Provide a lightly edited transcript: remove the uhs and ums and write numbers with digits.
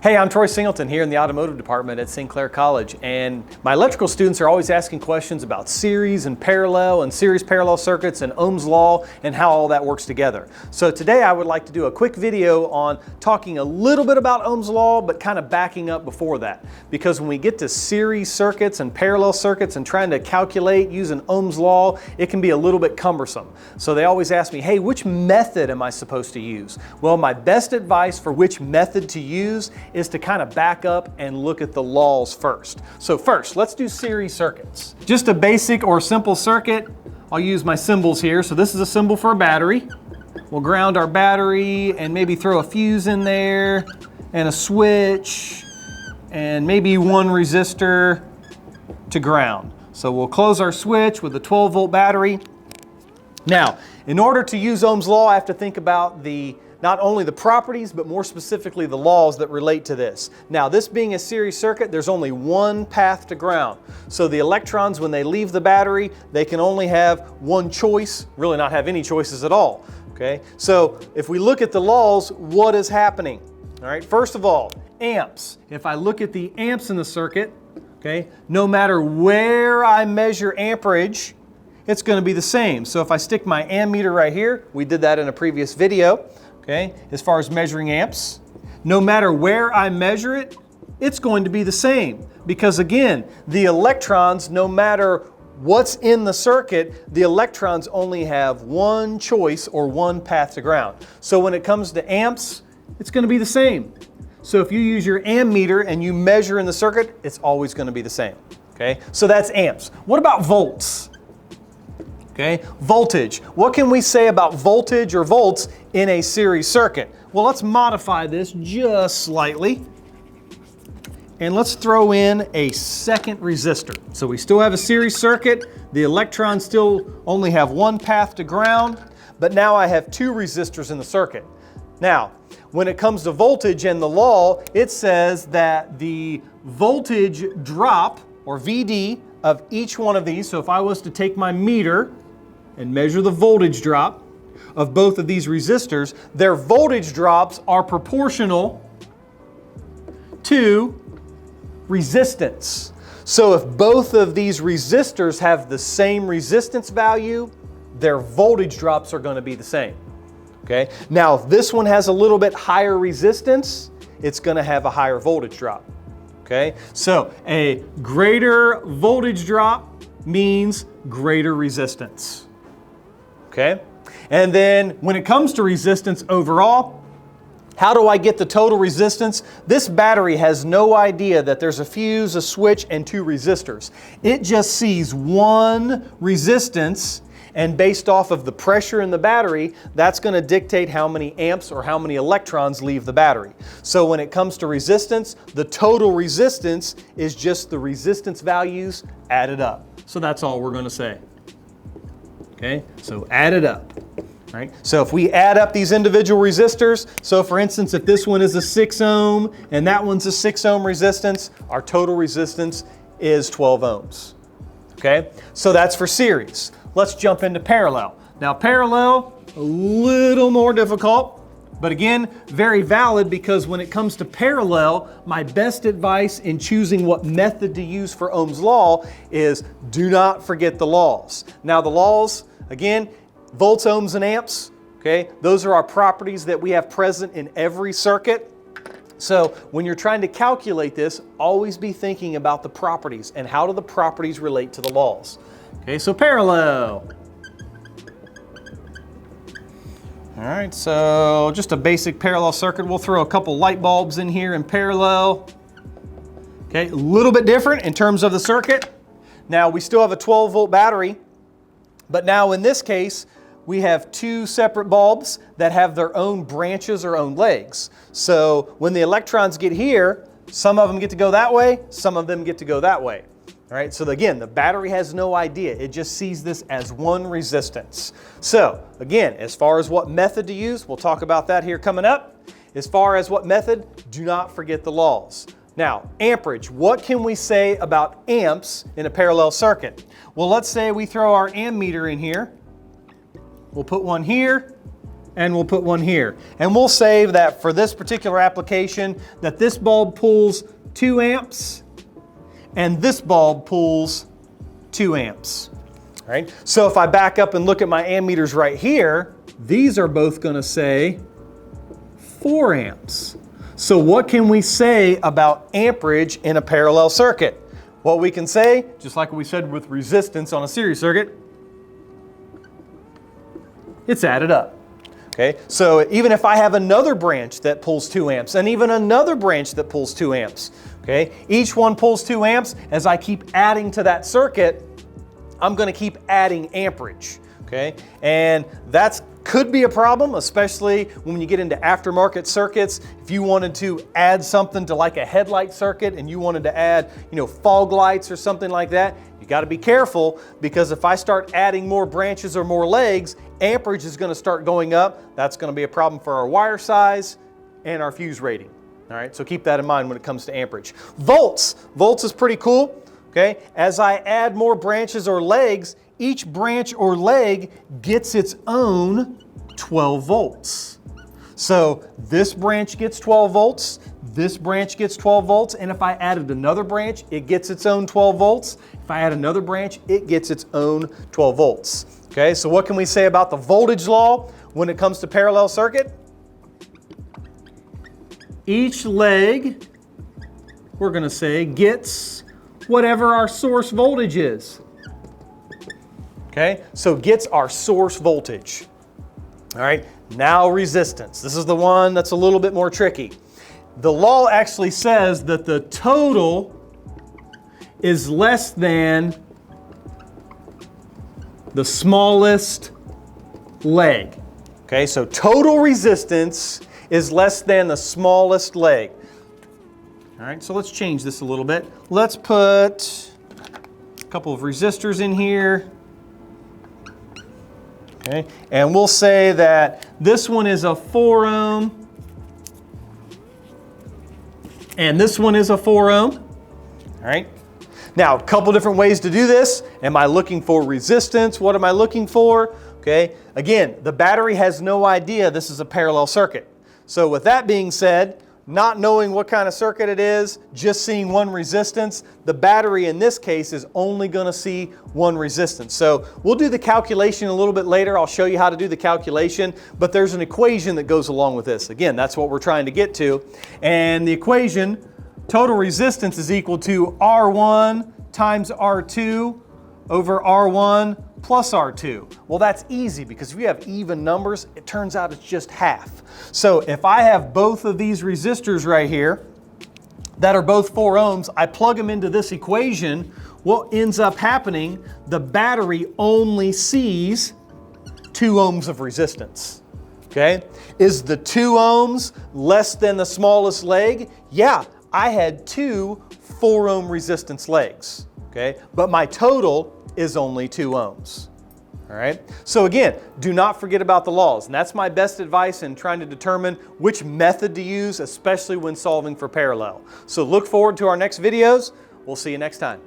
Hey, I'm Troy Singleton here in the Automotive Department at Sinclair College, and my electrical students are always asking questions about series and series parallel circuits and Ohm's law and how all that works together. So today I would like to do a quick video on talking a little bit about Ohm's law, but kind of backing up before that. Because when we get to series circuits and parallel circuits and trying to calculate using Ohm's law, it can be a little bit cumbersome. So they always ask me, hey, which method am I supposed to use? Well, my best advice for which method to use is to kind of back up and look at the laws first. So first, let's do series circuits. Just a basic or simple circuit. I'll use my symbols here. So this is a symbol for a battery. We'll ground our battery and maybe throw a fuse in there and a switch and maybe one resistor to ground. So we'll close our switch with a 12-volt battery. Now, in order to use Ohm's law, I have to think about not only the properties, but more specifically the laws that relate to this. Now, this being a series circuit, there's only one path to ground. So the electrons, when they leave the battery, they can only have one choice, really not have any choices at all. Okay? So if we look at the laws, what is happening? All right, first of all, amps. If I look at the amps in the circuit, okay, no matter where I measure amperage, it's going to be the same. So if I stick my ammeter right here, we did that in a previous video, okay, as far as measuring amps, no matter where I measure it, it's going to be the same. Because again, the electrons, no matter what's in the circuit, the electrons only have one choice or one path to ground. So when it comes to amps, it's going to be the same. So if you use your ammeter and you measure in the circuit, it's always going to be the same. Okay, so that's amps. What about volts? Okay, voltage. What can we say about voltage or volts in a series circuit? Well, let's modify this just slightly. And let's throw in a second resistor. So we still have a series circuit. The electrons still only have one path to ground, but now I have two resistors in the circuit. Now, when it comes to voltage and the law, it says that the voltage drop, or VD, of each one of these, so if I was to take my meter and measure the voltage drop of both of these resistors, their voltage drops are proportional to resistance. So if both of these resistors have the same resistance value, their voltage drops are going to be the same. Okay? Now, if this one has a little bit higher resistance, it's going to have a higher voltage drop. Okay? So a greater voltage drop means greater resistance. Okay? And then when it comes to resistance overall, how do I get the total resistance? This battery has no idea that there's a fuse, a switch, and two resistors. It just sees one resistance, and based off of the pressure in the battery, that's going to dictate how many amps or how many electrons leave the battery. So when it comes to resistance, the total resistance is just the resistance values added up. So that's all we're going to say. Okay, so add it up. Right? So if we add up these individual resistors, so for instance, if this one is a 6 ohm and that one's a 6 ohm resistance, our total resistance is 12 ohms. Okay, so that's for series. Let's jump into parallel. Now parallel, a little more difficult, but again, very valid, because when it comes to parallel, my best advice in choosing what method to use for Ohm's law is do not forget the laws. Now the laws, again, volts, ohms, and amps, okay, those are our properties that we have present in every circuit. So when you're trying to calculate this, always be thinking about the properties and how do the properties relate to the laws. Okay, so parallel. All right, so just a basic parallel circuit. We'll throw a couple light bulbs in here in parallel. Okay, a little bit different in terms of the circuit. Now we still have a 12-volt battery, but now in this case, we have two separate bulbs that have their own branches or own legs. So when the electrons get here, some of them get to go that way, some of them get to go that way. All right, so again, the battery has no idea. It just sees this as one resistance. So again, as far as what method to use, we'll talk about that here coming up. As far as what method, do not forget the laws. Now, amperage, what can we say about amps in a parallel circuit? Well, let's say we throw our ammeter in here. We'll put one here and we'll put one here. And we'll say that for this particular application, that this bulb pulls 2 amps and this bulb pulls 2 amps. All right? So if I back up and look at my ammeters right here, these are both going to say 4 amps. So what can we say about amperage in a parallel circuit? What we can say, just like we said with resistance on a series circuit, it's added up. Okay, so even if I have another branch that pulls 2 amps and even another branch that pulls 2 amps, okay, each one pulls 2 amps, as I keep adding to that circuit, I'm going to keep adding amperage. Okay, and that's could be a problem, especially when you get into aftermarket circuits. If you wanted to add something to like a headlight circuit and you wanted to add, fog lights or something like that, you got to be careful, because if I start adding more branches or more legs, amperage is going to start going up. That's going to be a problem for our wire size and our fuse rating. All right, so keep that in mind when it comes to amperage. Volts. Volts is pretty cool. Okay, as I add more branches or legs, each branch or leg gets its own 12 volts. So this branch gets 12 volts, this branch gets 12 volts, and if I added another branch, it gets its own 12 volts. If I add another branch, it gets its own 12 volts. Okay, so what can we say about the voltage law when it comes to parallel circuit? Each leg, we're going to say, gets whatever our source voltage is. Okay, so gets our source voltage. All right, now resistance. This is the one that's a little bit more tricky. The law actually says that the total is less than the smallest leg. Okay, so total resistance is less than the smallest leg. All right, so let's change this a little bit. Let's put a couple of resistors in here. Okay, and we'll say that this one is a 4 ohm and this one is a 4 ohm. All right. Now, a couple different ways to do this. Am I looking for resistance? What am I looking for? Okay. Again, the battery has no idea this is a parallel circuit. So with that being said, not knowing what kind of circuit it is, just seeing one resistance, the battery in this case is only going to see one resistance. So we'll do the calculation a little bit later. I'll show you how to do the calculation, but there's an equation that goes along with this. Again, that's what we're trying to get to. And the equation, total resistance is equal to R1 times R2 over R1 plus R2. Well, that's easy, because if you have even numbers, it turns out it's just half. So if I have both of these resistors right here that are both 4 ohms, I plug them into this equation, what ends up happening, the battery only sees 2 ohms of resistance. Okay? Is the 2 ohms less than the smallest leg? Yeah, I had 2 4 ohm resistance legs. Okay? But my total is only 2 ohms. All right. So again, do not forget about the laws. And that's my best advice in trying to determine which method to use, especially when solving for parallel. So look forward to our next videos. We'll see you next time.